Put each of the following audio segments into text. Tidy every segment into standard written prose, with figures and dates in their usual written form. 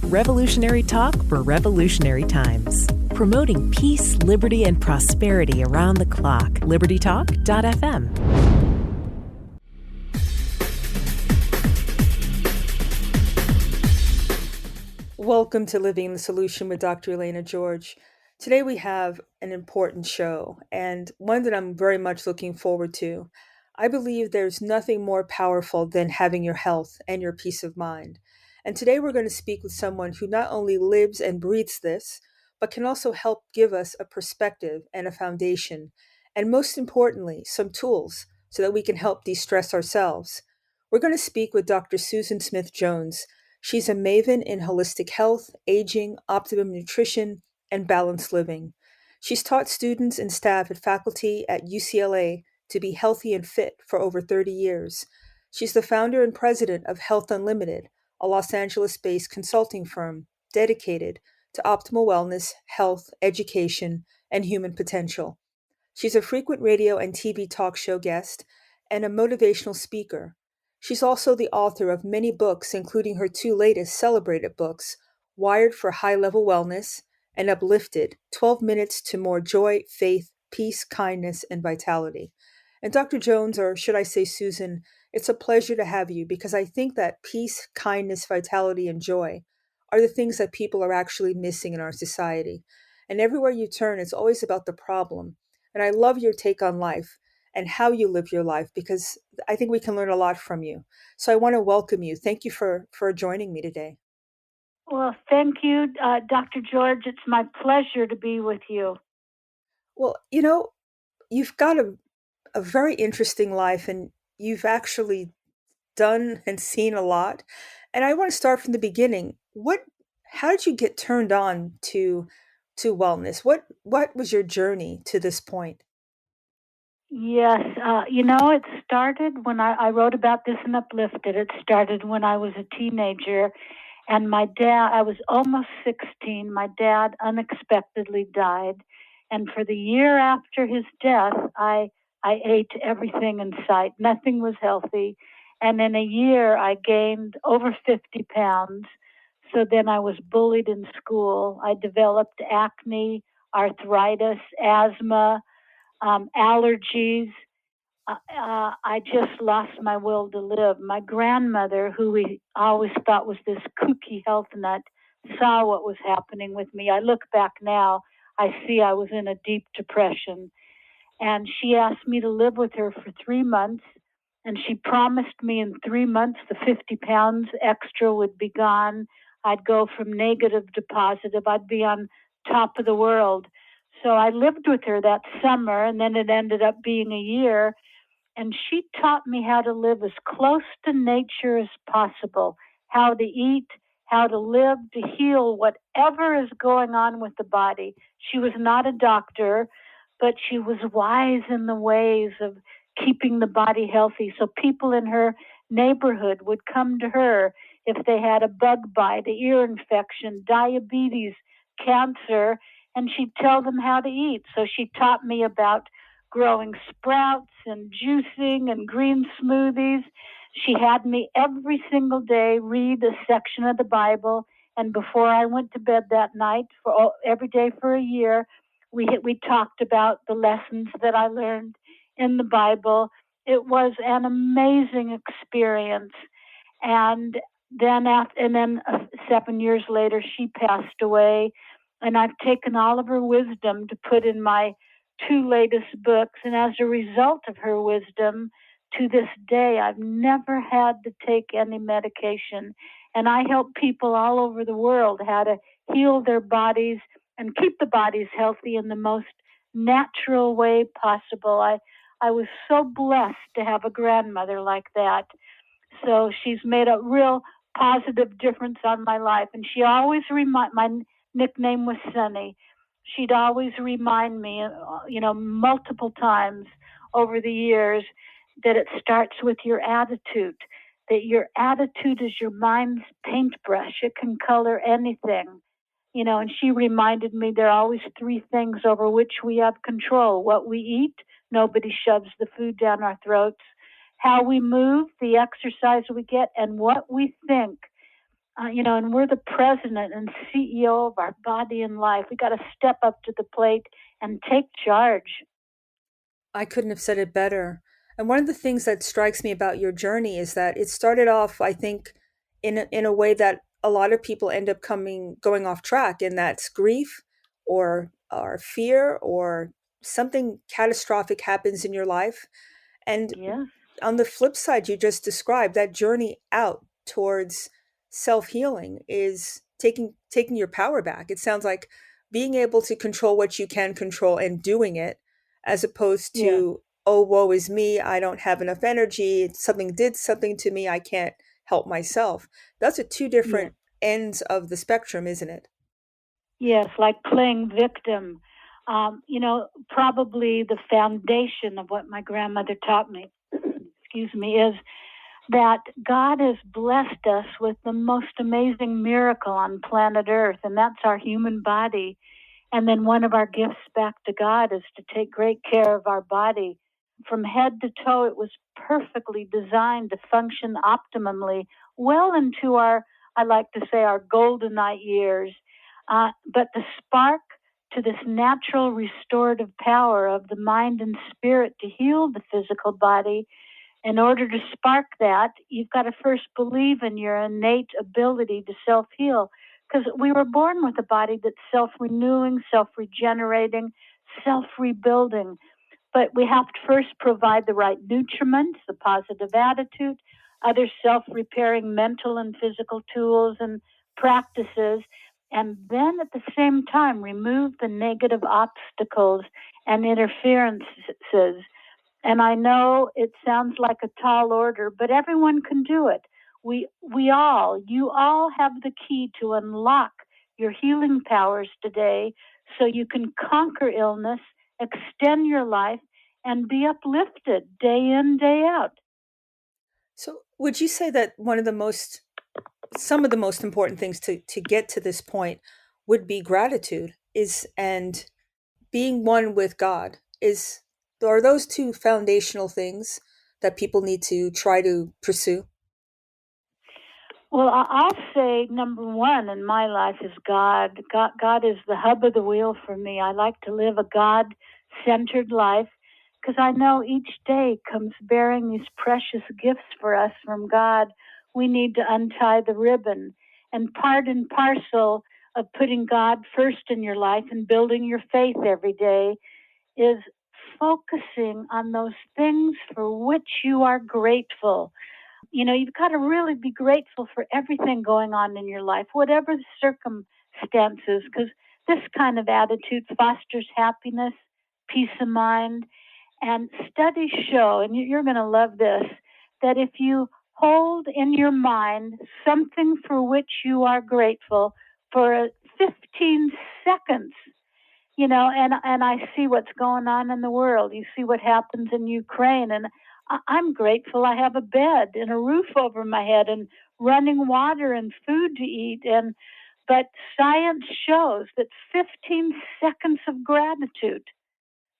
Revolutionary talk for revolutionary times. Promoting peace, liberty, and prosperity around the clock. LibertyTalk.fm. Welcome to Living the Solution with Dr. Elena George. Today we have an important show and one that I'm very much looking forward to. I believe there's nothing more powerful than having your health and your peace of mind. And today we're going to speak with someone who not only lives and breathes this, but can also help give us a perspective and a foundation, and most importantly, some tools so that we can help de-stress ourselves. We're going to speak with Dr. Susan Smith-Jones. She's a maven in holistic health, aging, optimum nutrition, and balanced living. She's taught students and staff and faculty at UCLA to be healthy and fit for over 30 years. She's the founder and president of Health Unlimited, a Los Angeles-based consulting firm dedicated to optimal wellness, health, education, and human potential. She's a frequent radio and TV talk show guest and a motivational speaker. She's also the author of many books, including her two latest celebrated books, Wired for High-Level Wellness and Uplifted, 12 Minutes to More Joy, Faith, Peace, Kindness, and Vitality. And Dr. Jones, or should I say Susan, it's a pleasure to have you because I think that peace, kindness, vitality, and joy are the things that people are actually missing in our society. And everywhere you turn, it's always about the problem. And I love your take on life and how you live your life because I think we can learn a lot from you. So I want to welcome you. Thank you for joining me today. Well, thank you, Dr. George. It's my pleasure to be with you. Well, you've got a very interesting life and you've actually done and seen a lot. And I want to start from the beginning. How did you get turned on to wellness? What was your journey to this point? Yes, it started when I wrote about this in Uplifted. It started when I was a teenager, and my dad, I was almost 16. My dad unexpectedly died, and for the year after his death, I ate everything in sight. Nothing was healthy, and in a year, I gained over 50 pounds. So then I was bullied in school. I developed acne, arthritis, asthma, allergies. I just lost my will to live. My grandmother, who we always thought was this kooky health nut, saw what was happening with me. I look back now, I see I was in a deep depression. And she asked me to live with her for 3 months. And she promised me in 3 months the 50 pounds extra would be gone. I'd go from negative to positive. I'd be on top of the world. So I lived with her that summer, and then it ended up being a year. And she taught me how to live as close to nature as possible, how to eat, how to live, to heal whatever is going on with the body. She was not a doctor, but she was wise in the ways of keeping the body healthy. So people in her neighborhood would come to her if they had a bug bite, an ear infection, diabetes, cancer, and she'd tell them how to eat. So she taught me about growing sprouts and juicing and green smoothies. She had me every single day read a section of the Bible. And before I went to bed that night, every day for a year, we talked about the lessons that I learned in the Bible. It was an amazing experience. And then 7 years later, she passed away. And I've taken all of her wisdom to put in my 2 latest books. And as a result of her wisdom, to this day, I've never had to take any medication. And I help people all over the world how to heal their bodies and keep the bodies healthy in the most natural way possible. I was so blessed to have a grandmother like that. So she's made a real positive difference on my life. And she always my nickname was Sunny. She'd always remind me, multiple times over the years that it starts with your attitude, that your attitude is your mind's paintbrush. It can color anything, and she reminded me there are always 3 things over which we have control. What we eat, nobody shoves the food down our throats. How we move, the exercise we get, and what we think. and we're the president and CEO of our body and life. We got to step up to the plate and take charge. I couldn't have said it better. And one of the things that strikes me about your journey is that it started off, I think, in a way that a lot of people end up going off track, and that's grief or fear or something catastrophic happens in your life. And Yeah. on the flip side, you just described that journey out towards self-healing is taking your power back. It sounds like being able to control what you can control and doing it, as opposed Yeah. to, oh, woe is me, I don't have enough energy, something did something to me, I can't help myself. Those are two Yeah. different ends of the spectrum, isn't it? Yes, like playing victim. Probably the foundation of what my grandmother taught me, excuse me, is that God has blessed us with the most amazing miracle on planet Earth, and that's our human body. And then one of our gifts back to God is to take great care of our body. From head to toe, it was perfectly designed to function optimally well into I like to say, our golden years. But the spark to this natural restorative power of the mind and spirit to heal the physical body, in order to spark that, you've got to first believe in your innate ability to self-heal. Because we were born with a body that's self-renewing, self-regenerating, self-rebuilding. But we have to first provide the right nutriments, the positive attitude, other self-repairing mental and physical tools and practices, and then at the same time remove the negative obstacles and interferences. And I know it sounds like a tall order, but everyone can do it. You all have the key to unlock your healing powers today so you can conquer illness, extend your life, and be uplifted day in, day out. So would you say that some of the most important things to get to this point would be gratitude is and being one with God? Are those two foundational things that people need to try to pursue? Well, I'll say number one in my life is God. God is the hub of the wheel for me. I like to live a God-centered life because I know each day comes bearing these precious gifts for us from God. We need to untie the ribbon. And part and parcel of putting God first in your life and building your faith every day is focusing on those things for which you are grateful. You've got to really be grateful for everything going on in your life, whatever the circumstances, because this kind of attitude fosters happiness, peace of mind. And studies show, and you're going to love this, that if you hold in your mind something for which you are grateful for 15 seconds, and I see what's going on in the world. You see what happens in Ukraine, and I'm grateful I have a bed and a roof over my head and running water and food to eat. But science shows that 15 seconds of gratitude,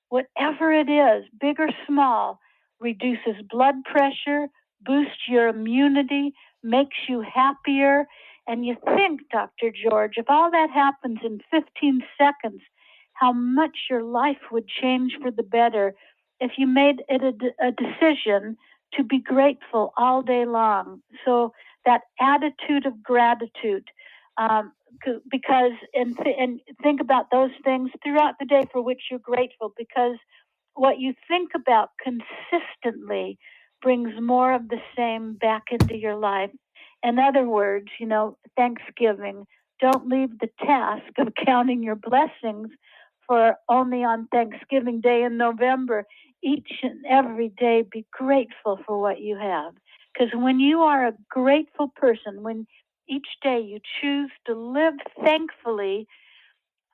whatever it is, big or small, reduces blood pressure, boosts your immunity, makes you happier. And you think, Dr. George, if all that happens in 15 seconds, how much your life would change for the better if you made it a decision to be grateful all day long. So that attitude of gratitude, because and think about those things throughout the day for which you're grateful, because what you think about consistently brings more of the same back into your life. In other words, Thanksgiving, don't leave the task of counting your blessings for only on Thanksgiving Day in November. Each and every day, be grateful for what you have. Because when you are a grateful person, when each day you choose to live thankfully,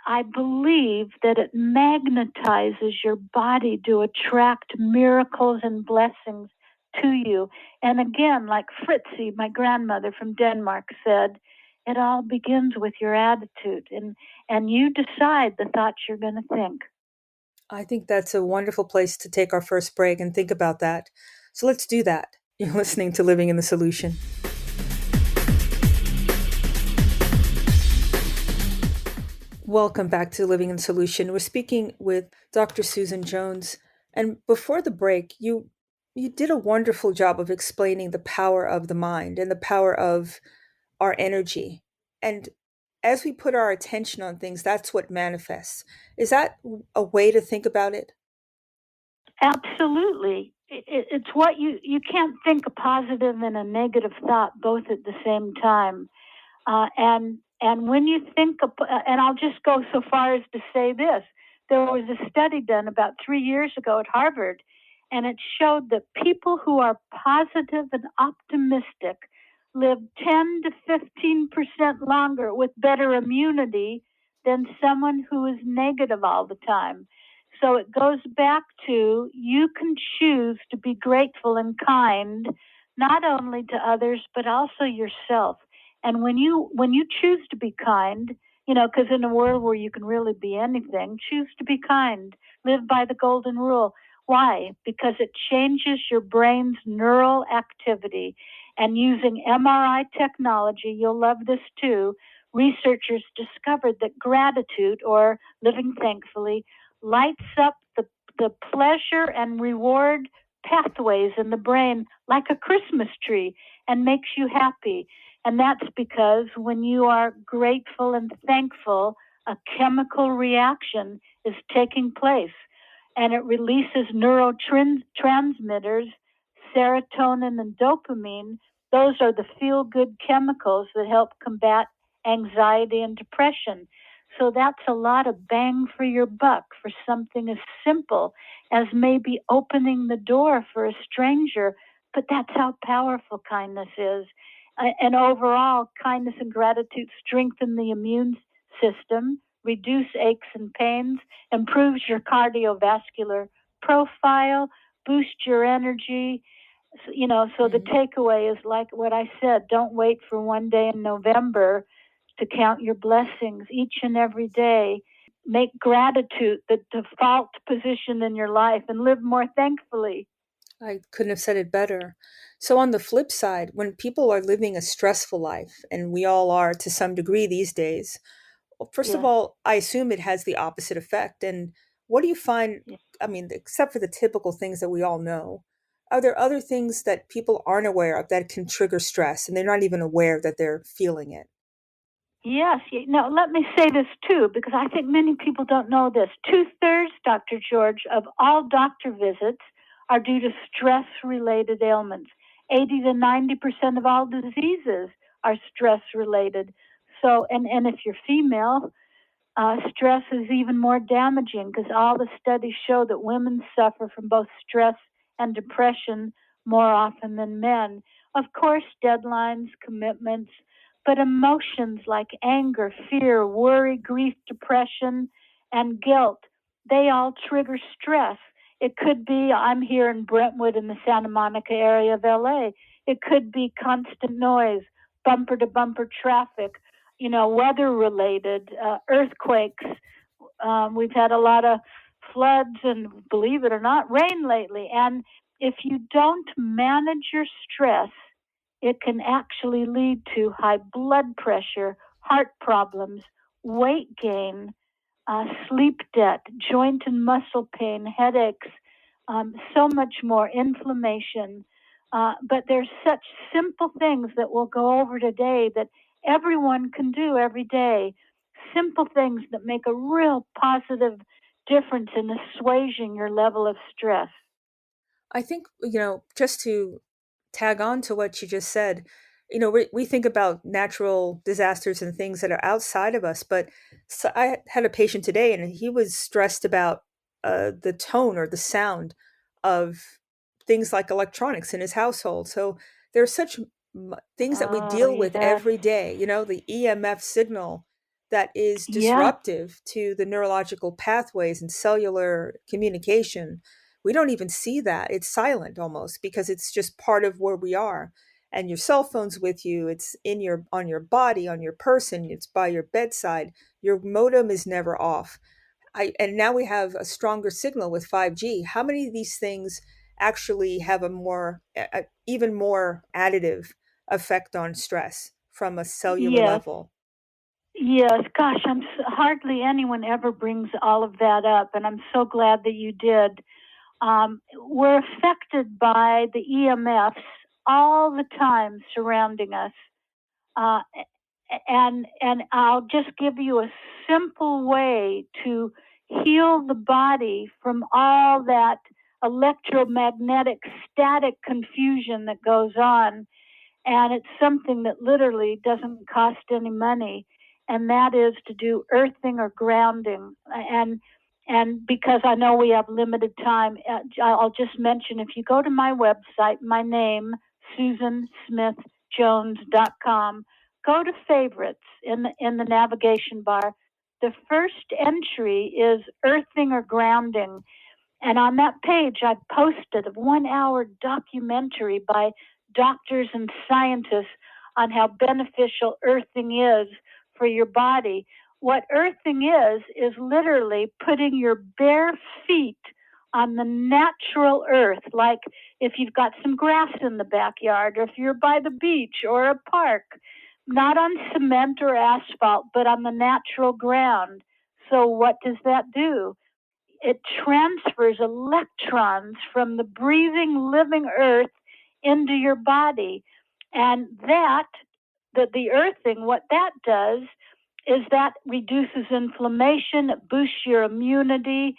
I believe that it magnetizes your body to attract miracles and blessings to you. And again, like Fritzi, my grandmother from Denmark, said, it all begins with your attitude, and you decide the thoughts you're going to think. I think that's a wonderful place to take our first break and think about that. So let's do that. You're listening to Living in the Solution. Welcome back to Living in Solution. We're speaking with Dr. Susan Jones. And before the break, you did a wonderful job of explaining the power of the mind and the power of our energy. And as we put our attention on things, that's what manifests. Is that a way to think about it? Absolutely. It's what you can't think a positive and a negative thought both at the same time. And when you think, and I'll just go so far as to say this: there was a study done about 3 years ago at Harvard, and it showed that people who are positive and optimistic live 10 to 15% longer with better immunity than someone who is negative all the time. So it goes back to you can choose to be grateful and kind, not only to others, but also yourself. And when you choose to be kind, because in a world where you can really be anything, choose to be kind. Live by the golden rule. Why? Because it changes your brain's neural activity. And using MRI technology, you'll love this too. Researchers discovered that gratitude, or living thankfully, lights up the pleasure and reward pathways in the brain like a Christmas tree and makes you happy. And that's because when you are grateful and thankful, a chemical reaction is taking place and it releases neurotransmitters, serotonin and dopamine. Those are the feel good chemicals that help combat anxiety and depression. So that's a lot of bang for your buck for something as simple as maybe opening the door for a stranger. But that's how powerful kindness is. And overall, kindness and gratitude strengthen the immune system, reduce aches and pains, improves your cardiovascular profile, boost your energy. So the takeaway is like what I said: don't wait for one day in November to count your blessings each and every day. Make gratitude the default position in your life and live more thankfully. I couldn't have said it better. So, on the flip side, when people are living a stressful life, and we all are to some degree these days, well, first of Yes. all, I assume it has the opposite effect. And what do you find? Yes. I mean, except for the typical things that we all know, are there other things that people aren't aware of that can trigger stress and they're not even aware that they're feeling it? Yes. Now, let me say this too, because I think many people don't know this. 2/3, Dr. George, of all doctor visits are due to stress related ailments. 80 to 90% of all diseases are stress related. So, and if you're female, stress is even more damaging because all the studies show that women suffer from both stress and depression more often than men. Of course, deadlines, commitments, but emotions like anger, fear, worry, grief, depression, and guilt, they all trigger stress. It could be I'm here in Brentwood in the Santa Monica area of LA. It could be constant noise, bumper to bumper traffic, weather related, earthquakes. We've had a lot of floods and, believe it or not, rain lately. And if you don't manage your stress, it can actually lead to high blood pressure, heart problems, weight gain, sleep debt, joint and muscle pain, headaches, so much more, inflammation. But there's such simple things that we'll go over today that everyone can do every day. Simple things that make a real positive difference in assuaging your level of stress. I think, just to tag on to what you just said, we think about natural disasters and things that are outside of us, but so I had a patient today and he was stressed about the tone or the sound of things like electronics in his household. So there are such things that we Oh, deal with yes. every day, the EMF signal that is Yeah. disruptive to the neurological pathways and cellular communication. We don't even see that. It's silent almost because it's just part of where we are. And your cell phone's with you, it's in your on your body, on your person, it's by your bedside. Your modem is never off. And now we have a stronger signal with 5G. How many of these things actually have even more additive effect on stress from a cellular Yes. level? Yes, gosh, hardly anyone ever brings all of that up, and I'm so glad that you did. We're affected by the EMFs all the time surrounding us. Uh, and I'll just give you a simple way to heal the body from all that electromagnetic static confusion that goes on. And it's something that literally doesn't cost any money, and that is to do earthing or grounding. And because I know we have limited time, I'll just mention, if you go to my website, my name, SusanSmithJones.com, go to favorites in the navigation bar. The first entry is earthing or grounding. And on that page, I posted a 1-hour documentary by doctors and scientists on how beneficial earthing is for your body. What earthing is literally putting your bare feet on the natural earth, like if you've got some grass in the backyard, or if you're by the beach or a park, not on cement or asphalt, but on the natural ground. So what does that do? It transfers electrons from the breathing, living earth into your body. And the earthing, what that does is that reduces inflammation, it boosts your immunity,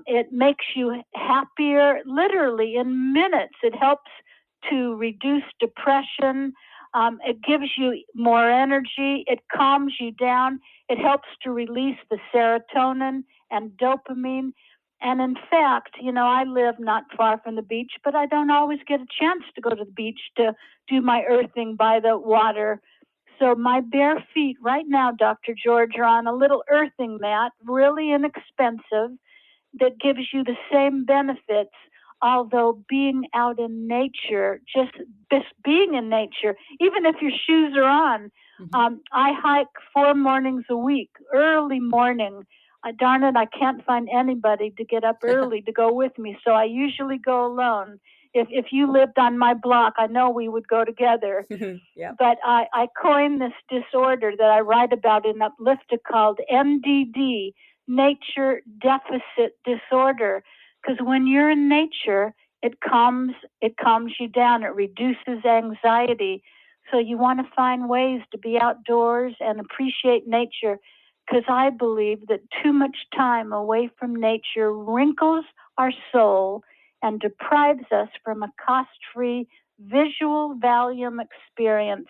it makes you happier literally in minutes. It helps to reduce depression. It gives you more energy. It calms you down. It helps to release the serotonin and dopamine. And in fact, I live not far from the beach, but I don't always get a chance to go to the beach to do my earthing by the water. So my bare feet right now, Dr. George, are on a little earthing mat, really inexpensive, that gives you the same benefits, although being out in nature, just being in nature, even if your shoes are on. I hike 4 mornings a week, early morning. Darn it, I can't find anybody to get up early to go with me, so I usually go alone. If you lived on my block, I know we would go together. Yep. But I coined this disorder that I write about in Uplifted called NDD, Nature Deficit Disorder. Because when you're in nature, it calms you down. It reduces anxiety. So you want to find ways to be outdoors and appreciate nature. Because I believe that too much time away from nature wrinkles our soul and deprives us from a cost-free visual Valium experience.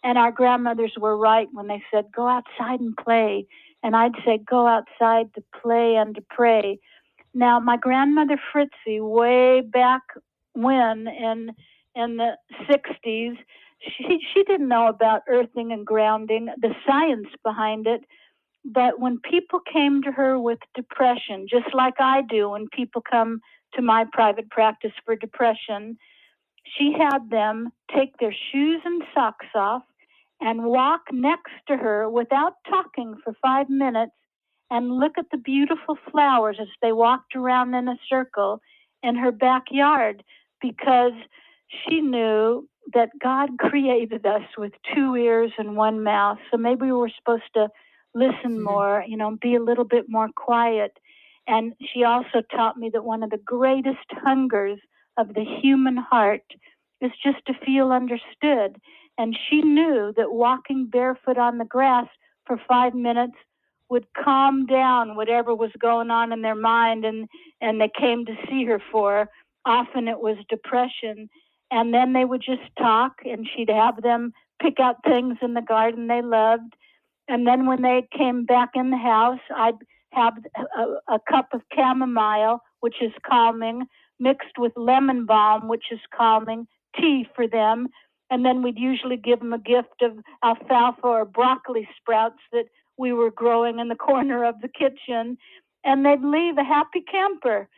And our grandmothers were right when they said, go outside and play. And I'd say, go outside to play and to pray. Now, my grandmother Fritzie, way back when in the 60s, she didn't know about earthing and grounding, the science behind it. But when people came to her with depression, just like I do when people come to my private practice for depression, she had them take their shoes and socks off and walk next to her without talking for 5 minutes and look at the beautiful flowers as they walked around in a circle in her backyard, because she knew that God created us with 2 ears and 1 mouth. So maybe we were supposed to listen more, be a little bit more quiet. And she also taught me that one of the greatest hungers of the human heart is just to feel understood. And she knew that walking barefoot on the grass for 5 minutes would calm down whatever was going on in their mind and they came to see her for. Often it was depression. And then they would just talk, and she'd have them pick out things in the garden they loved. And then when they came back in the house, I'd have a cup of chamomile, which is calming, mixed with lemon balm, which is calming, tea for them. And then we'd usually give them a gift of alfalfa or broccoli sprouts that we were growing in the corner of the kitchen. And they'd leave a happy camper.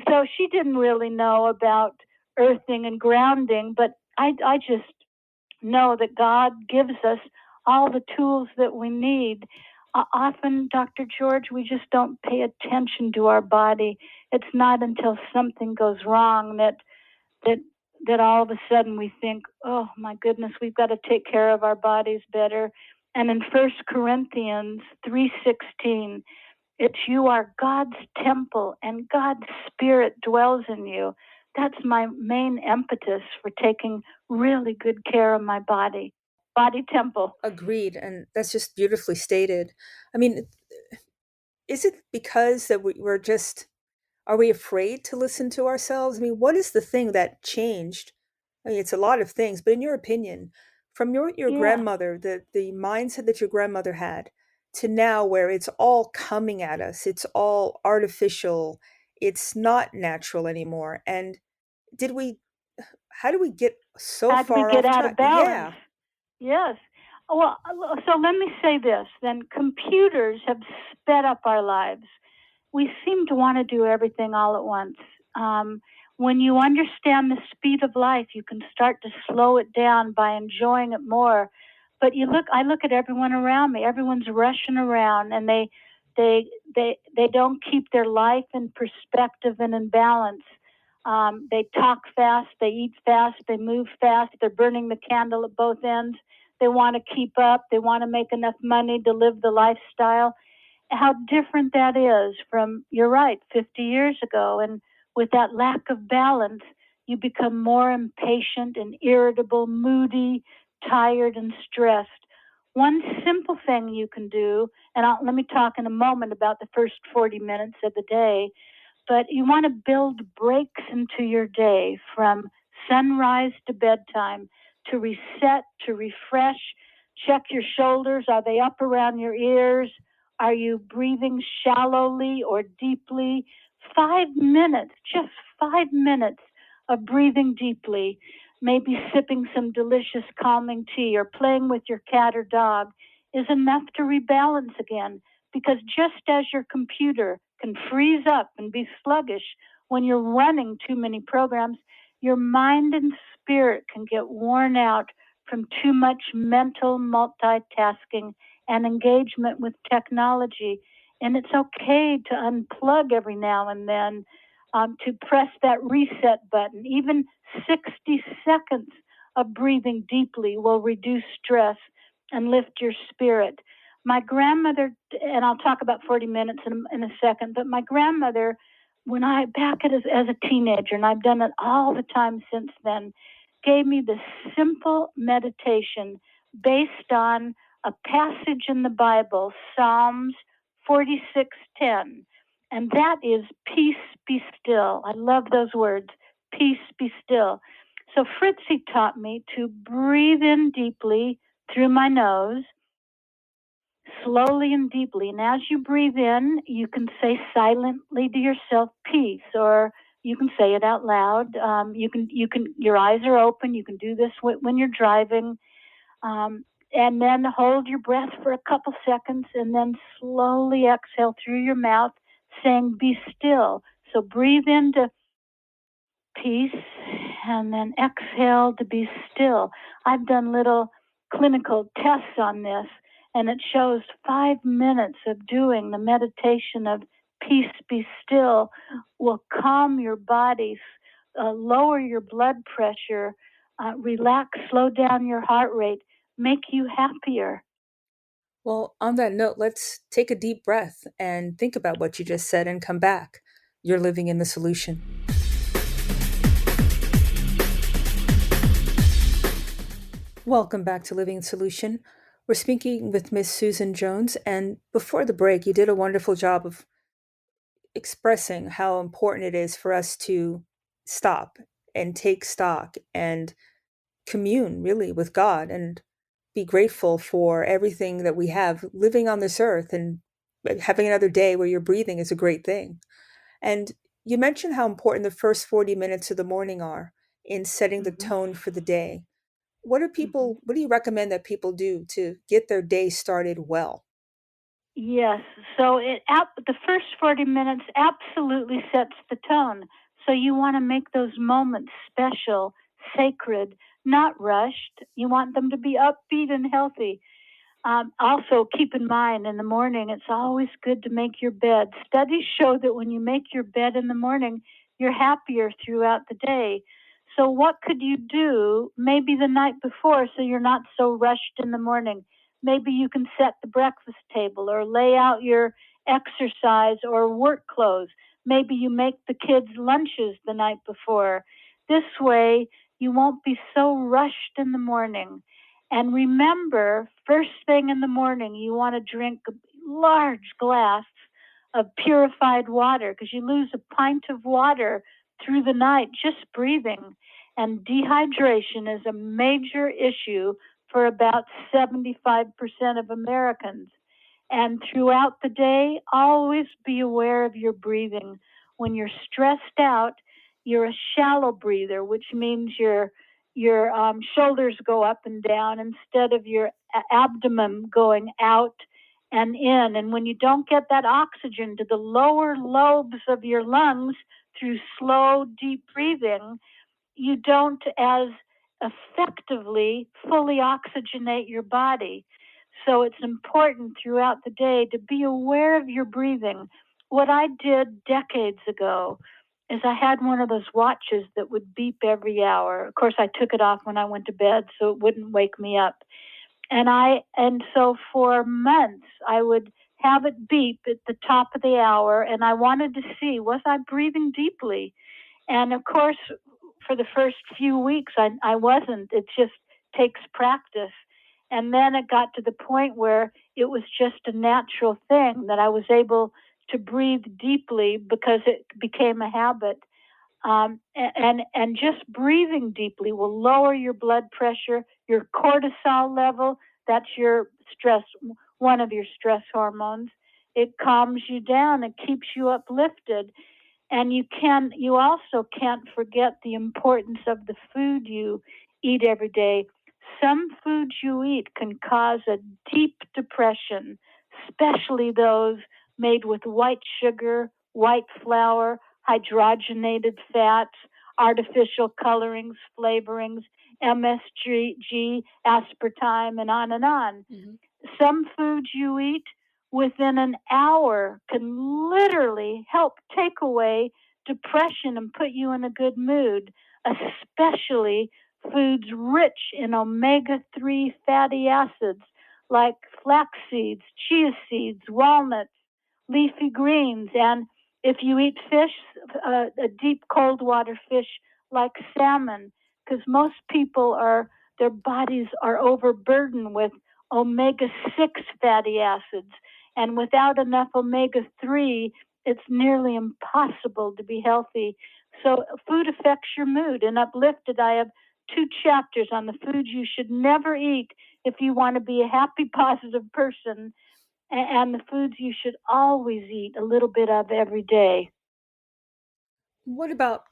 So she didn't really know about earthing and grounding, but I just know that God gives us all the tools that we need. Often, Dr. George, we just don't pay attention to our body. It's not until something goes wrong that all of a sudden we think, oh my goodness, we've got to take care of our bodies better. And in 1 Corinthians 3:16, it's you are God's temple and God's Spirit dwells in you. That's my main impetus for taking really good care of my body temple. Agreed, and that's just beautifully stated. I mean, is it because that we're just are we afraid to listen to ourselves? I mean, what is the thing that changed? I mean, it's a lot of things, but in your opinion, from your Yeah, grandmother, the mindset that your grandmother had to now where it's all coming at us, it's all artificial, it's not natural anymore. And did we how do we get so how do we far get off out of track? balance? Yeah, Yes. Well, so let me say this then computers have sped up our lives. We seem to want to do everything all at once. Um, when you understand the speed of life, you can start to slow it down by enjoying it more. But I look at everyone around me. Everyone's rushing around, and they don't keep their life in perspective and in balance. They talk fast, they eat fast, they move fast. They're burning the candle at both ends. They want to keep up. They want to make enough money to live the lifestyle. How different that is from, you're right, 50 years ago. And with that lack of balance, you become more impatient and irritable, moody, tired, and stressed. One simple thing you can do, and let me talk in a moment about the first 40 minutes of the day, but you want to build breaks into your day from sunrise to bedtime to reset, to refresh. Check your shoulders. Are they up around your ears? Are you breathing shallowly or deeply? 5 minutes, just 5 minutes of breathing deeply, maybe sipping some delicious calming tea or playing with your cat or dog is enough to rebalance again. Because just as your computer can freeze up and be sluggish when you're running too many programs, your mind and spirit can get worn out from too much mental multitasking and engagement with technology. And it's okay to unplug every now and then, to press that reset button. Even 60 seconds of breathing deeply will reduce stress and lift your spirit. My grandmother, and I'll talk about 40 minutes in a second, but my grandmother, when I back as a teenager, and I've done it all the time since then, gave me this simple meditation based on a passage in the Bible, Psalms 46:10, and that is peace be still. I love those words, peace be still. So Fritzy taught me to breathe in deeply through my nose, slowly and deeply. And as you breathe in, you can say silently to yourself, peace, or you can say it out loud. Your eyes are open. You can do this when you're driving. And then hold your breath for a couple seconds and then slowly exhale through your mouth, saying, be still. So breathe into peace and then exhale to be still. I've done little clinical tests on this, and it shows 5 minutes of doing the meditation of peace be still will calm your body, lower your blood pressure, relax, slow down your heart rate, make you happier. well, on that note, let's take a deep breath and think about what you just said and come back. You're living in the solution. Welcome back to Living Solution. We're speaking with Miss Susan Jones, and before the break, you did a wonderful job of expressing how important it is for us to stop and take stock and commune really with God and be grateful for everything that we have living on this earth, and having another day where you're breathing is a great thing. And you mentioned how important the first 40 minutes of the morning are in setting the Mm-hmm. tone for the day. Mm-hmm. What do you recommend that people do to get their day started well? Yes. So the first 40 minutes absolutely sets the tone. So you want to make those moments special, sacred, not rushed. You want them to be upbeat and healthy. Also, keep in mind in the morning, it's always good to make your bed. Studies show that when you make your bed in the morning, you're happier throughout the day. So, what could you do maybe the night before so you're not so rushed in the morning? maybe you can set the breakfast table or lay out your exercise or work clothes. Maybe you make the kids lunches the night before. This way, you won't be so rushed in the morning. And remember, first thing in the morning, you want to drink a large glass of purified water, because you lose a pint of water through the night just breathing. And dehydration is a major issue for about 75% of Americans. And throughout the day, always be aware of your breathing. When you're stressed out, you're a shallow breather, which means your shoulders go up and down instead of your abdomen going out and in. And when you don't get that oxygen to the lower lobes of your lungs through slow, deep breathing, you don't as effectively fully oxygenate your body. So it's important throughout the day to be aware of your breathing. What I did decades ago is I had one of those watches that would beep every hour. Of course, I took it off when I went to bed so it wouldn't wake me up. And so for months I would have it beep at the top of the hour, and I wanted to see, was I breathing deeply? And of course, for the first few weeks, I wasn't. It just takes practice. And then it got to the point where it was just a natural thing that I was able to breathe deeply because it became a habit. And just breathing deeply will lower your blood pressure, your cortisol level. That's your stress, one of your stress hormones. It calms you down. It keeps you uplifted. And you also can't forget the importance of the food you eat every day. Some foods you eat can cause a deep depression, especially those made with white sugar, white flour, hydrogenated fats, artificial colorings, flavorings, MSG, aspartame, and on and on. Mm-hmm. Some foods you eat within an hour can literally help take away depression and put you in a good mood, especially foods rich in omega-3 fatty acids like flax seeds, chia seeds, walnuts, leafy greens. And if you eat fish, a deep cold water fish like salmon, because most people their bodies are overburdened with omega-6 fatty acids. And without enough omega-3, it's nearly impossible to be healthy. So food affects your mood. In Uplifted, I have 2 chapters on the foods you should never eat if you want to be a happy, positive person, and the foods you should always eat a little bit of every day. What about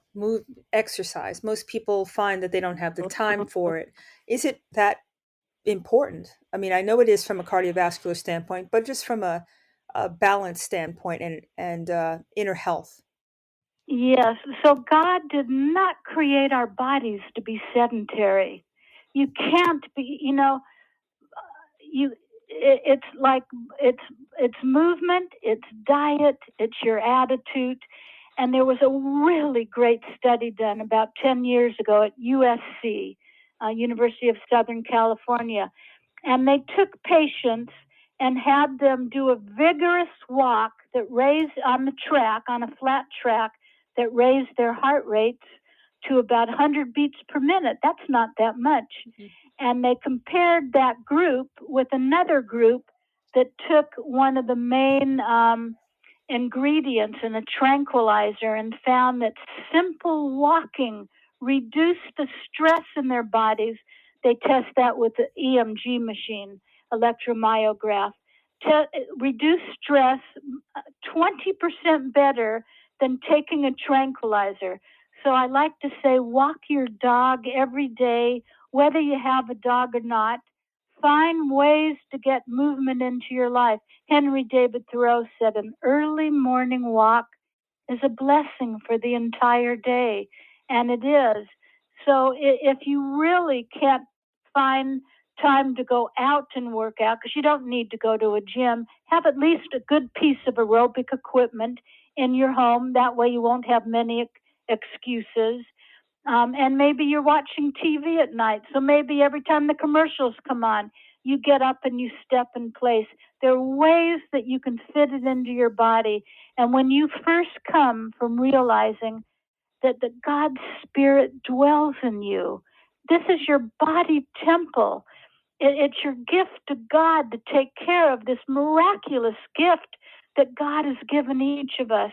exercise? Most people find that they don't have the time for it. Is it that important? I mean, I know it is from a cardiovascular standpoint, but just from a balance standpoint and inner health. Yes. So God did not create our bodies to be sedentary. You can't be, it's like it's movement, it's diet, it's your attitude. And there was a really great study done about 10 years ago at USC, University of Southern California. And they took patients and had them do a vigorous walk that raised on the track, on a flat track, that raised their heart rates to about 100 beats per minute. That's not that much. Mm-hmm. And they compared that group with another group that took one of the main ingredients in a tranquilizer and found that simple walking reduced the stress in their bodies. They test that with the EMG machine, electromyograph. Reduce stress 20% better than taking a tranquilizer. So I like to say, walk your dog every day, whether you have a dog or not. Find ways to get movement into your life. Henry David Thoreau said, an early morning walk is a blessing for the entire day. And it is. So if you really can't find time to go out and work out, because you don't need to go to a gym, have at least a good piece of aerobic equipment in your home. That way you won't have many excuses. And maybe you're watching TV at night. So maybe every time the commercials come on, you get up and you step in place. There are ways that you can fit it into your body. And when you first come from realizing that the God's Spirit dwells in you, this is your body temple. It's your gift to God to take care of this miraculous gift that God has given each of us.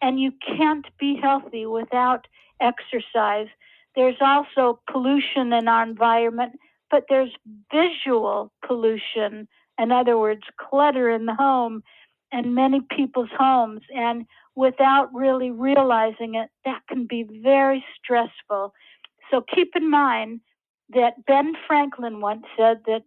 And you can't be healthy without exercise. There's also pollution in our environment, but there's visual pollution. In other words, clutter in the home and many people's homes. And without really realizing it, that can be very stressful. So keep in mind that Ben Franklin once said that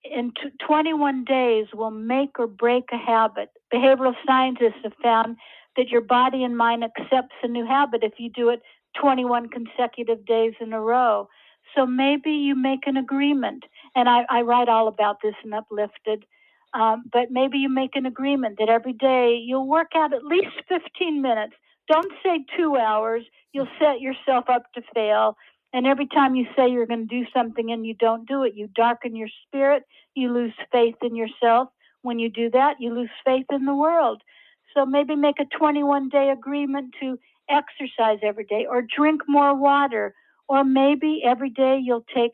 in 21 days will make or break a habit. Behavioral scientists have found that your body and mind accepts a new habit if you do it 21 consecutive days in a row. So maybe you make an agreement, and I write all about this in Uplifted, but maybe you make an agreement that every day you'll work out at least 15 minutes. Don't say 2 hours. You'll set yourself up to fail. And every time you say you're going to do something and you don't do it, you darken your spirit, you lose faith in yourself. When you do that, you lose faith in the world. So maybe make a 21-day agreement to exercise every day or drink more water. Or maybe every day you'll take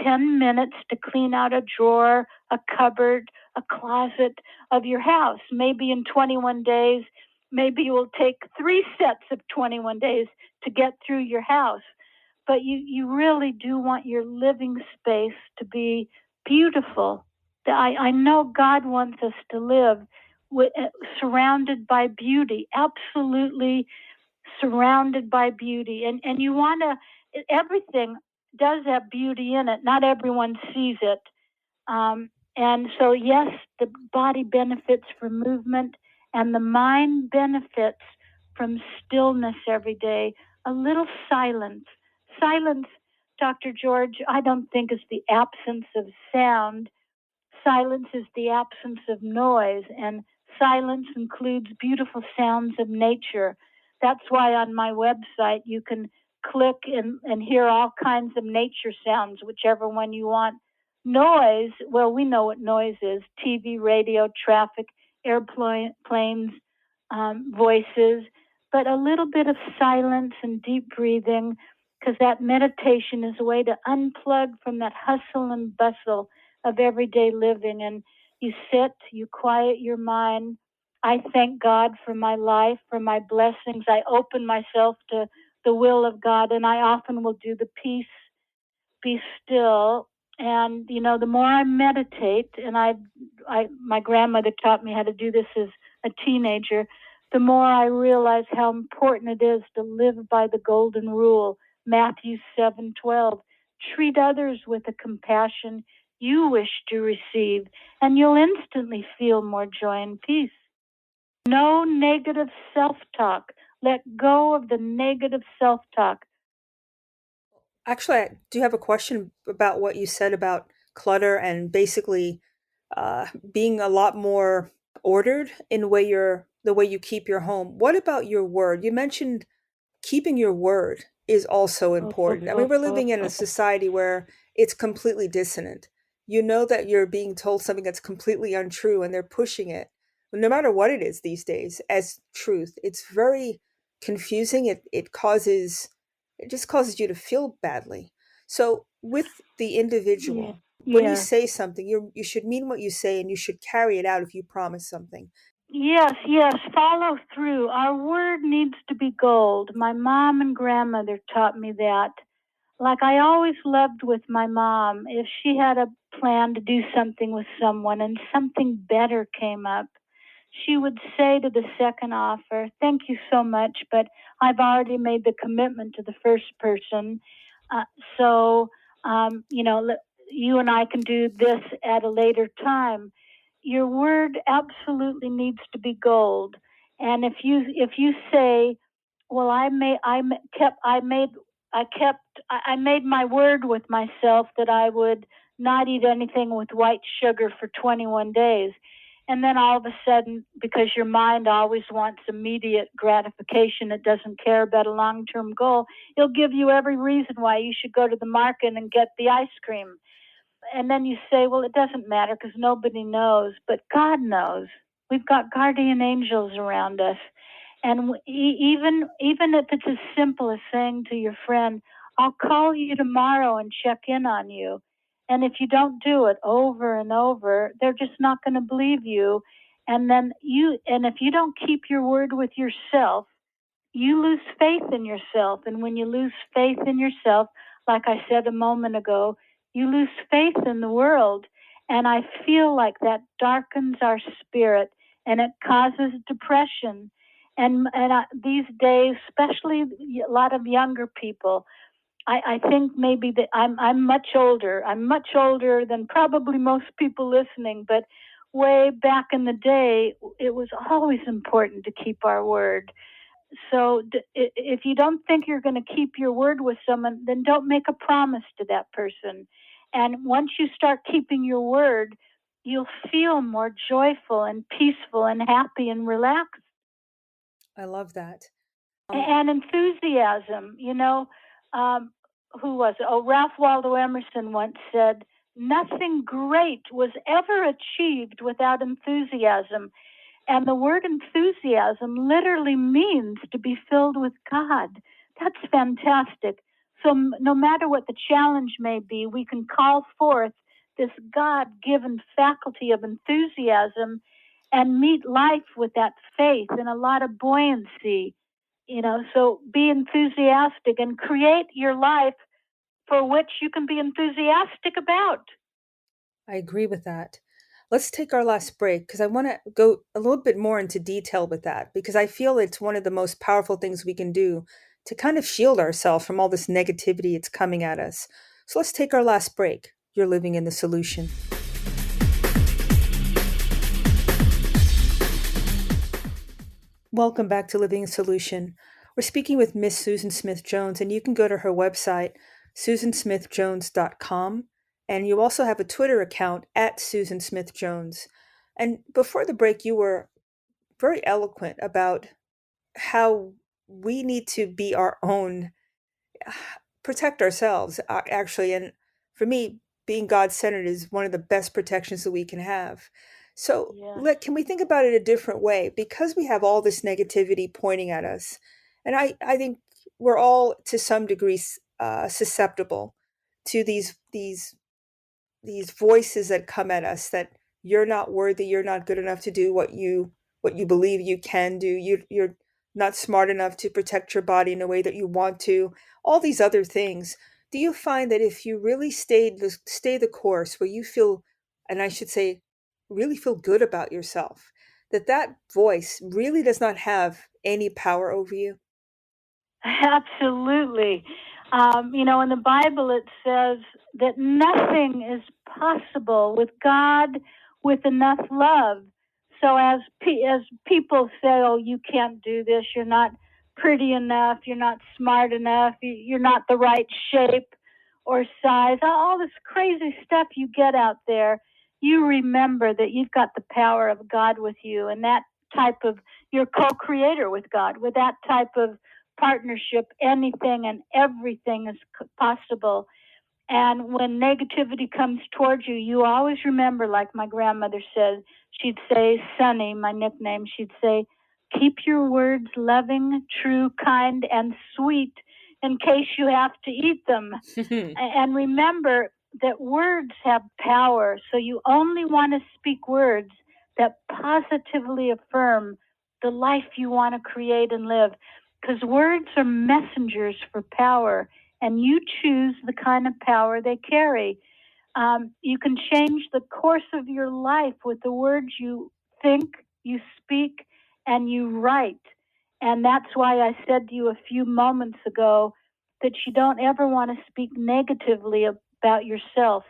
10 minutes to clean out a drawer, a cupboard, a closet of your house. Maybe in 21 days, maybe you will take 3 sets of 21 days to get through your house. But you really do want your living space to be beautiful. I know God wants us to live surrounded by beauty, absolutely surrounded by beauty. And you want to, everything does have beauty in it. Not everyone sees it. And so, yes, the body benefits from movement, and the mind benefits from stillness every day, a little silence. Silence, Dr. George, I don't think is the absence of sound. Silence is the absence of noise, and silence includes beautiful sounds of nature. That's why on my website you can click and hear all kinds of nature sounds, whichever one you want. Noise, well, we know what noise is: TV, radio, traffic, airplanes, voices, but a little bit of silence and deep breathing, because that meditation is a way to unplug from that hustle and bustle of everyday living. And you sit, you quiet your mind. I thank God for my life, for my blessings. I open myself to the will of God, and I often will do the peace, be still. And the more I meditate, and my grandmother taught me how to do this as a teenager, the more I realize how important it is to live by the golden rule, Matthew 7:12. Treat others with the compassion you wish to receive, and you'll instantly feel more joy and peace. No negative self-talk. Let go of the negative self-talk. Actually, I do have a question about what you said about clutter and basically being a lot more ordered in the way you keep your home. What about your word? You mentioned keeping your word is also important. I mean, we're living in a society where it's completely dissonant. You know that you're being told something that's completely untrue and they're pushing it, no matter what it is these days, as truth. It's very confusing. It just causes you to feel badly. So with the individual, when you Yeah. say something, you should mean what you say and you should carry it out if you promise something. Yes, follow through. Our word needs to be gold. My mom and grandmother taught me that. Like, I always loved with my mom, if she had a plan to do something with someone and something better came up, she would say to the second offer, "Thank you so much, but I've already made the commitment to the first person. Uh, so, you and I can do this at a later time." Your word absolutely needs to be gold. And if you say, "Well, I made my word with myself that I would not eat anything with white sugar for 21 days." And then all of a sudden, because your mind always wants immediate gratification, it doesn't care about a long-term goal, it'll give you every reason why you should go to the market and get the ice cream. and then you say, well, it doesn't matter because nobody knows, but God knows. We've got guardian angels around us. And even if it's as simple as saying to your friend, I'll call you tomorrow and check in on you. And if you don't do it over and over, they're just not going to believe you. And if you don't keep your word with yourself, you lose faith in yourself. And when you lose faith in yourself, like I said a moment ago, you lose faith in the world. And I feel like that darkens our spirit and it causes depression. These days, especially a lot of younger people, I think maybe that I'm much older. I'm much older than probably most people listening, but way back in the day, it was always important to keep our word. So if you don't think you're going to keep your word with someone, then don't make a promise to that person. And once you start keeping your word, you'll feel more joyful and peaceful and happy and relaxed. I love that. And enthusiasm, who was it? Oh, Ralph Waldo Emerson once said, nothing great was ever achieved without enthusiasm. And the word enthusiasm literally means to be filled with God. That's fantastic. So no matter what the challenge may be, we can call forth this God-given faculty of enthusiasm and meet life with that faith and a lot of buoyancy. So be enthusiastic and create your life for which you can be enthusiastic about. I agree with that. Let's take our last break because I want to go a little bit more into detail with that because I feel it's one of the most powerful things we can do to kind of shield ourselves from all this negativity it's coming at us. So let's take our last break. You're living in the solution. Welcome back to Living in Solution. We're speaking with Miss Susan Smith Jones, and you can go to her website, susansmithjones.com. And you also have a Twitter account at Susan Smith Jones. And before the break, you were very eloquent about how we need to be our own, protect ourselves, actually. And for me, being God-centered is one of the best protections that we can have. So Yes. can we think about it a different way? Because we have all this negativity pointing at us, and I think we're all to some degree susceptible to these voices that come at us that you're not worthy, you're not good enough to do what you believe you can do, you're not smart enough to protect your body in a way that you want to, all these other things. Do you find that if you really stay the course where you feel, and I should say really feel good about yourself, that voice really does not have any power over you? Absolutely. In the Bible it says that nothing is possible with God with enough love. So as people say, oh, you can't do this, you're not pretty enough, you're not smart enough, you're not the right shape or size, all this crazy stuff you get out there, you remember that you've got the power of God with you, and that type of, you're co-creator with God, with that type of partnership, anything and everything is possible. And when negativity comes towards you, you always remember, like my grandmother said, she'd say, Sonny, my nickname, she'd say, keep your words loving, true, kind, and sweet in case you have to eat them. And remember that words have power, so you only want to speak words that positively affirm the life you want to create and live, because words are messengers for power, and you choose the kind of power they carry. You can change the course of your life with the words you think, you speak, and you write. And that's why I said to you a few moments ago that you don't ever want to speak negatively about yourself.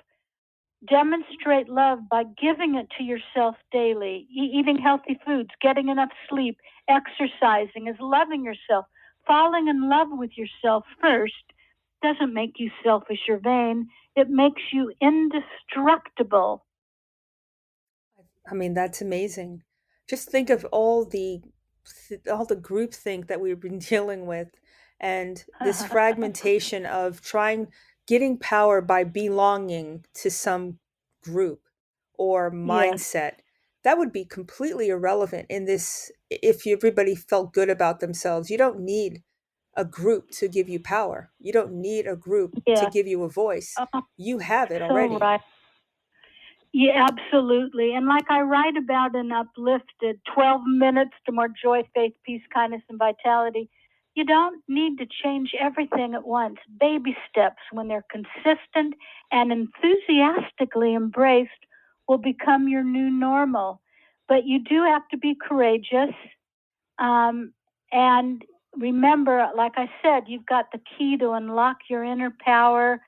Demonstrate love by giving it to yourself daily. Eating healthy foods, getting enough sleep, exercising is loving yourself. Falling in love with yourself first doesn't make you selfish or vain. It makes you indestructible. I mean, that's amazing. Just think of all the groupthink that we've been dealing with, and this fragmentation of trying getting power by belonging to some group or Yes. mindset, that would be completely irrelevant in this if everybody felt good about themselves. You don't need a group to give you power. You don't need a group to Yes. give you a voice. Oh, You have it so already. right. Yeah, absolutely. And like I write about in Uplifted, 12 minutes to more joy, faith, peace, kindness, and vitality. You don't need to change everything at once. Baby steps, when they're consistent and enthusiastically embraced, will become your new normal. But you do have to be courageous. Um, and remember, like I said, you've got the key to unlock your inner power,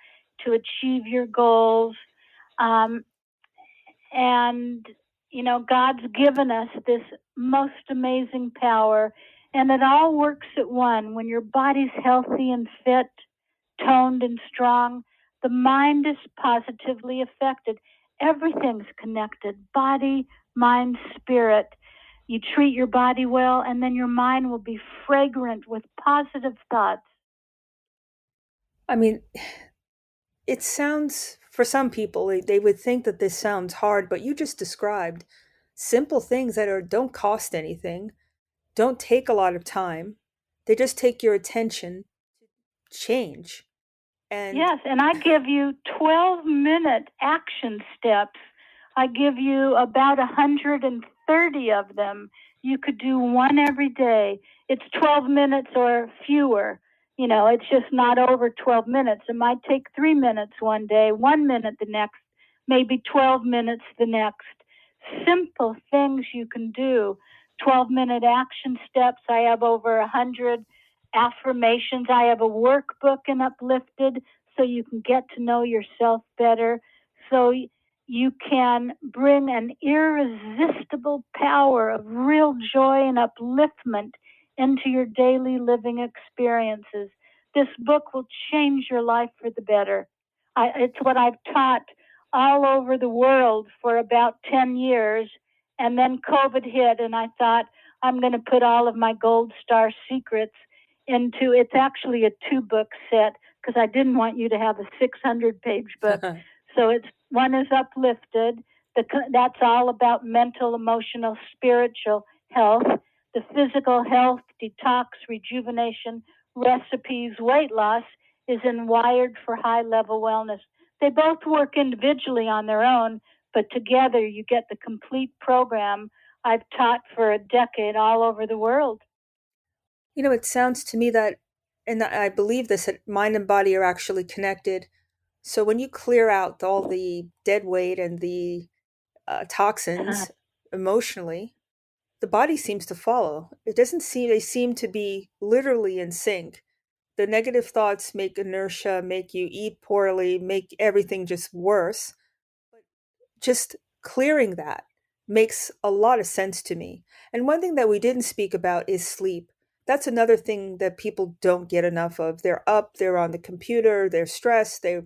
to achieve your goals. Um, and God's given us this most amazing power, and it all works at one. When your body's healthy and fit, toned and strong, the mind is positively affected. Everything's connected: body, mind, spirit. You treat your body well, and then your mind will be fragrant with positive thoughts. I mean, it sounds, for some people, they would think that this sounds hard, but you just described simple things that don't cost anything, don't take a lot of time. They just take your attention, change. And Yes, and I give you 12-minute action steps. I give you about 130 of them. You could do one every day. It's 12 minutes or fewer. It's just not over 12 minutes. It might take 3 minutes one day, 1 minute the next, maybe 12 minutes the next. Simple things you can do. 12-minute action steps. I have over 100 affirmations. I have a workbook in Uplifted so you can get to know yourself better, so you can bring an irresistible power of real joy and upliftment into your daily living experiences. This book will change your life for the better. It's what I've taught all over the world for about 10 years, and then COVID hit, and I thought, I'm going to put all of my gold star secrets into, it's actually a 2-book set, because I didn't want you to have a 600-page book. So one is Uplifted. That's all about mental, emotional, spiritual health. The physical health, detox, rejuvenation, recipes, weight loss is in Wired for High-Level Wellness. They both work individually on their own, but together you get the complete program I've taught for a decade all over the world. it sounds to me that, and I believe this, that mind and body are actually connected. So when you clear out all the dead weight and the toxins emotionally, the body seems to follow. It doesn't seem, they seem to be literally in sync. The negative thoughts make inertia, make you eat poorly, make everything just worse. Just clearing that makes a lot of sense to me. And one thing that we didn't speak about is sleep. That's another thing that people don't get enough of. They're up, they're on the computer, they're stressed, they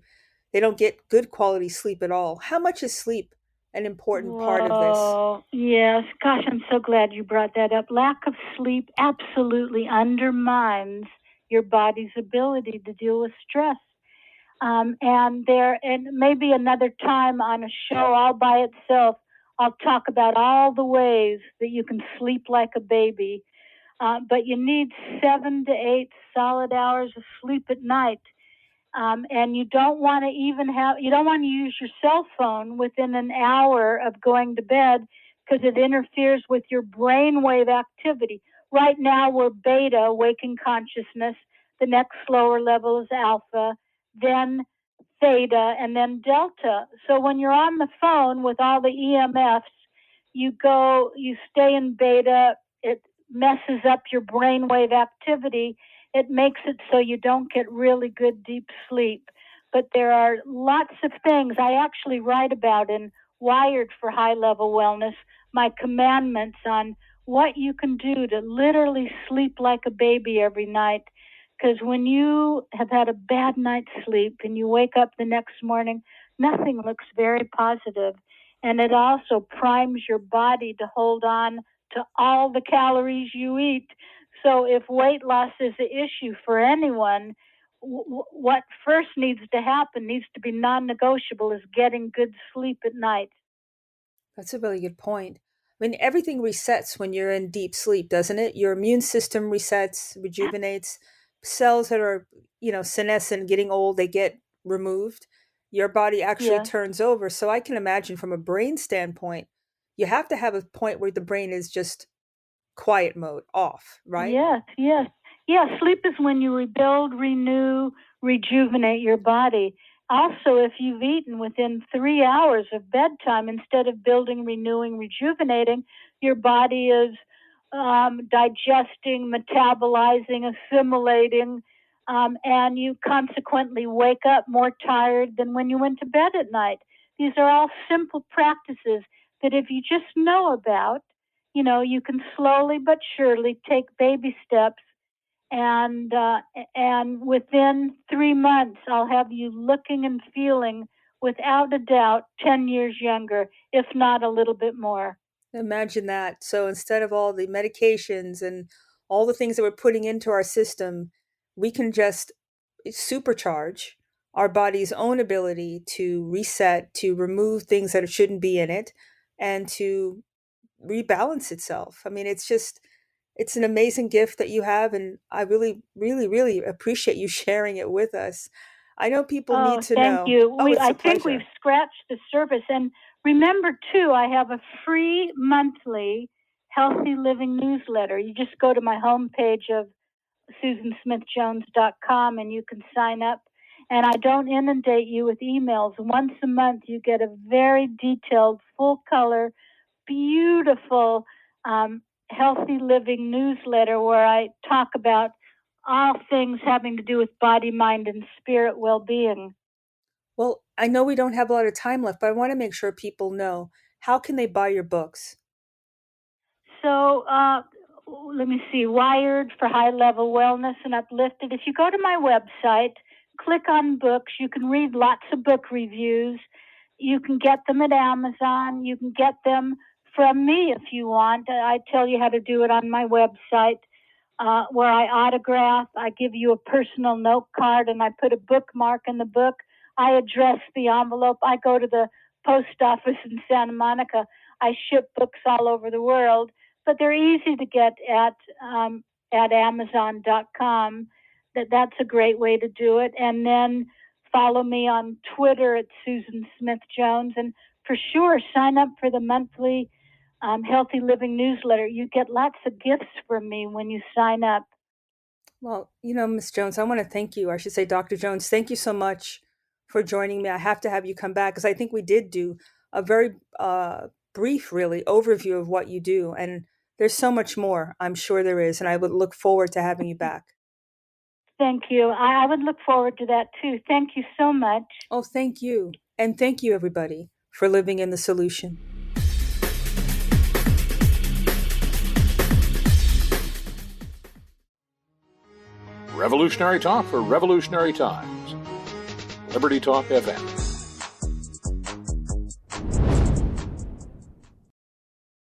don't get good quality sleep at all. How much is sleep an important part of this? Whoa, yes. Gosh, I'm so glad you brought that up. Lack of sleep absolutely undermines your body's ability to deal with stress. And maybe another time on a show all by itself, I'll talk about all the ways that you can sleep like a baby. But you need 7 to 8 solid hours of sleep at night. And you don't want to use your cell phone within an hour of going to bed, because it interferes with your brainwave activity. Right now we're beta, waking consciousness. The next lower level is alpha, then theta, and then delta. So when you're on the phone with all the EMFs, you stay in beta. It messes up your brainwave activity. It makes it so you don't get really good deep sleep. But there are lots of things I actually write about in Wired for High-Level Wellness, my commandments on what you can do to literally sleep like a baby every night. Because when you have had a bad night's sleep and you wake up the next morning, nothing looks very positive. And it also primes your body to hold on to all the calories you eat. So if weight loss is an issue for anyone, what first needs to happen, needs to be non-negotiable, is getting good sleep at night. That's a really good point. I mean, everything resets when you're in deep sleep, doesn't it? Your immune system resets, rejuvenates. Cells that are, senescent, getting old, they get removed. Your body actually Yes. turns over. So I can imagine from a brain standpoint, you have to have a point where the brain is just quiet mode, off, right? Yes, yes. Yeah, sleep is when you rebuild, renew, rejuvenate your body. Also, if you've eaten within 3 hours of bedtime, instead of building, renewing, rejuvenating, your body is digesting, metabolizing, assimilating, and you consequently wake up more tired than when you went to bed at night. These are all simple practices that if you just know about, you can slowly but surely take baby steps, and within 3 months, I'll have you looking and feeling, without a doubt, 10 years younger, if not a little bit more. Imagine that. So instead of all the medications and all the things that we're putting into our system, we can just supercharge our body's own ability to reset, to remove things that shouldn't be in it, and to rebalance itself. I mean, it's an amazing gift that you have, and I really, really, really appreciate you sharing it with us. I know people need Oh, to thank know. you. Oh, it's I a think we've pleasure. scratched the surface. And remember, too, I have a free monthly healthy living newsletter. You just go to my homepage of SusanSmithJones.com and you can sign up. And I don't inundate you with emails. Once a month, you get a very detailed, full color, beautiful, healthy living newsletter where I talk about all things having to do with body, mind, and spirit well being. Well, I know we don't have a lot of time left, but I want to make sure people know, how can they buy your books? So let me see, Wired for High-Level Wellness and Uplifted. If you go to my website, click on books, you can read lots of book reviews. You can get them at Amazon. You can get them from me if you want. I tell you how to do it on my website, where I autograph. I give you a personal note card and I put a bookmark in the book. I address the envelope. I go to the post office in Santa Monica. I ship books all over the world, but they're easy to get at Amazon.com. That's a great way to do it. And then follow me on Twitter at Susan Smith Jones, and for sure sign up for the monthly Healthy Living newsletter. You get lots of gifts from me when you sign up. Well, Miss Jones, I want to thank you. I should say, Dr. Jones, thank you so much for joining me. I have to have you come back because I think we did do a very brief, really, overview of what you do. And there's so much more. I'm sure there is. And I would look forward to having you back. Thank you. I would look forward to that too. Thank you so much. Oh, thank you. And thank you, everybody, for living in the solution. Revolutionary talk for revolutionary times. Liberty Talk FM.